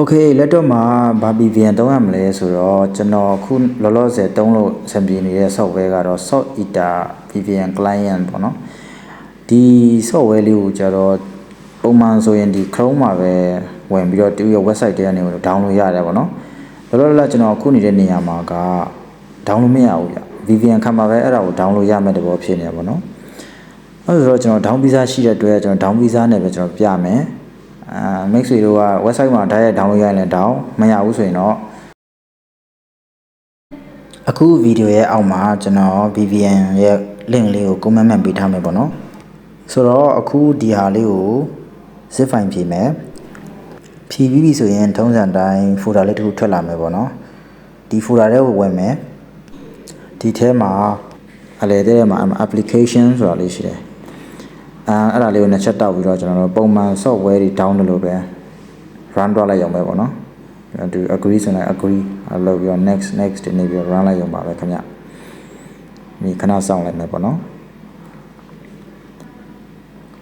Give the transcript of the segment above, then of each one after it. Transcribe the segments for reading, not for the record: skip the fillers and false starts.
Okay လက်တော့မှာဘာ VPN သုံးရမလဲဆိုတော့ကျွန်တော်ခုလောလောဆယ်သုံးလို့အဆင်ပြေနေတဲ့ software ကတော့ Salt Eater VPN client ပေါ့နော်ဒီ software လေးကိုကျတော့ပုံမှန်ဆိုရင်ဒီ Chrome မှာပဲဝင်ပြီးတော့သူရဲ့ website ထဲကနေ download ရတယ်ပေါ့နော်လောလောလတ်ကျွန်တော်ခုနေတဲ့နေရာမှာက download မရဘူးဗျ VPN ခံမှာပဲအဲ့ဒါကို download ရမယ့်တဘောဖြစ်နေတာပေါ့နော်အဲ့ဆိုတော့ကျွန်တော် down visa ရှိတဲ့အတွက်ကျွန်တော် down visa နဲ့ပဲကျွန်တော်ပြမယ်မိတ်ဆွေတို့က website မှာ direct download ရရင်လည်း down မရဘူးဆိုရင်တော့အခုဗီဒီယိုရဲ့အောက်မှာကျွန်တော် VPN ရဲ့ link လေးကို comment မှတ်ပေးထားမယ်ပေါ့နော်ဆိုတော့အခုဒီဟာလေးကို zip file ဖြည့်မယ်ဖြည့်ပြီးပြီဆိုရင်ထုံးစံတိုင်း folder လေးတစ်ခုထွက်လာမယ်ပေါ့နော်ဒီ folder ထဲကိုဝင်မယ်ဒီထဲမှာအလဲတဲ့မှာ application ဆိုတာလေးရှိတယ်အဲ့ဒါလေးကိုနှစ်ချက်တောက်ပြီးတော့ကျွန်တော်တို့ပုံမှန် software တွေ download လုပ်ပဲ run တော့လိုက်ရုံပဲပေါ့နော်သူ agree ဆိုရင် agree လုပ်ပြီးတော့ next ဒီနေ့ပြီးတော့ run လိုက်ရုံပါပဲခင်ဗျဒီခဏစောင့်လိုက်မယ်ပေါ့နော်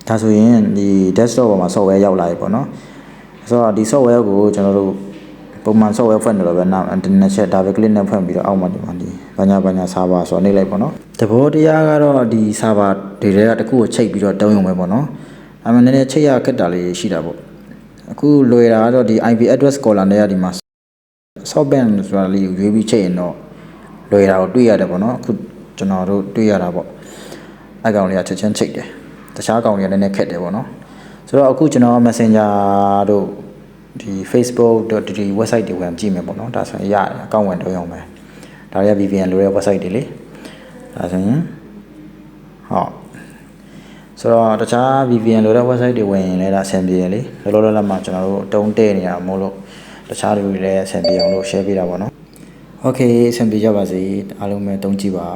ဒါဆိုရင်ဒီ desktop ပေါ်မှာ software ရောက်လာပြီပေါ့နော်ဆိုတော့ဒီ software ကိုကျွန်တော်တို့ပုံမှန် software ဖွင့်တယ်လို့ပဲနောက် internet ချက် double click နဲ့ဖွင့်ပြီးတော့အောက်မှာဒီမှာဒီဘာညာ server ဆိုတော့နေလိုက်ပေါ့နော်တဘောတရားကတော့ဒီ server တွေကတခုကိုချိန်ပြီးတော့တုံးရုံပဲပေါ့နော်ဒါမှနည်းနည်းချိန်ရခက်တာလေးရှိတာပေါ့အခုလွယ်တာကတော့ဒီ IP address caller နဲ့ဒီမှာ softband ဆိုတာလေးကိုရွေးပြီးချိန်ရင်တော့လွယ်တာကိုတွေ့ရတယ်ပေါ့နော်အခုကျွန်တော်တို့တွေ့ရတာပေါ့အဲ့ကောင်လေးကချက်ချင်းချိန်တယ်တခြားကောင်တွေကလည်းနည်းနည်းခက်တယ်ပေါ့နော်ဆိုတော့အခုကျွန်တော် Messenger တို့ဒီ Facebook တို့ဒီ website တွေဝင်ကြည့်မယ်ပေါ့နော်ဒါဆိုရင်ရတယ်အကောင့်ဝင်တော့ရုံပဲဒါရ VPN လိုတဲ့ website တွေလေဒါဆိုရင်ဟုတ်ဆိုတော့တခြား VPN လိုတဲ့ website တွေဝင်ရင်လည်းဒါအဆင်ပြေရလေလောလောလတ်မှာကျွန်တော်တို့တုံးတဲ့နေရမို့လို့တခြားတွေလည်းအဆင်ပြေအောင်လို့ share ပေးတာပေါ့နော် Okay အဆင်ပြေကြပါစေအားလုံးပဲတုံးကြည့်ပါ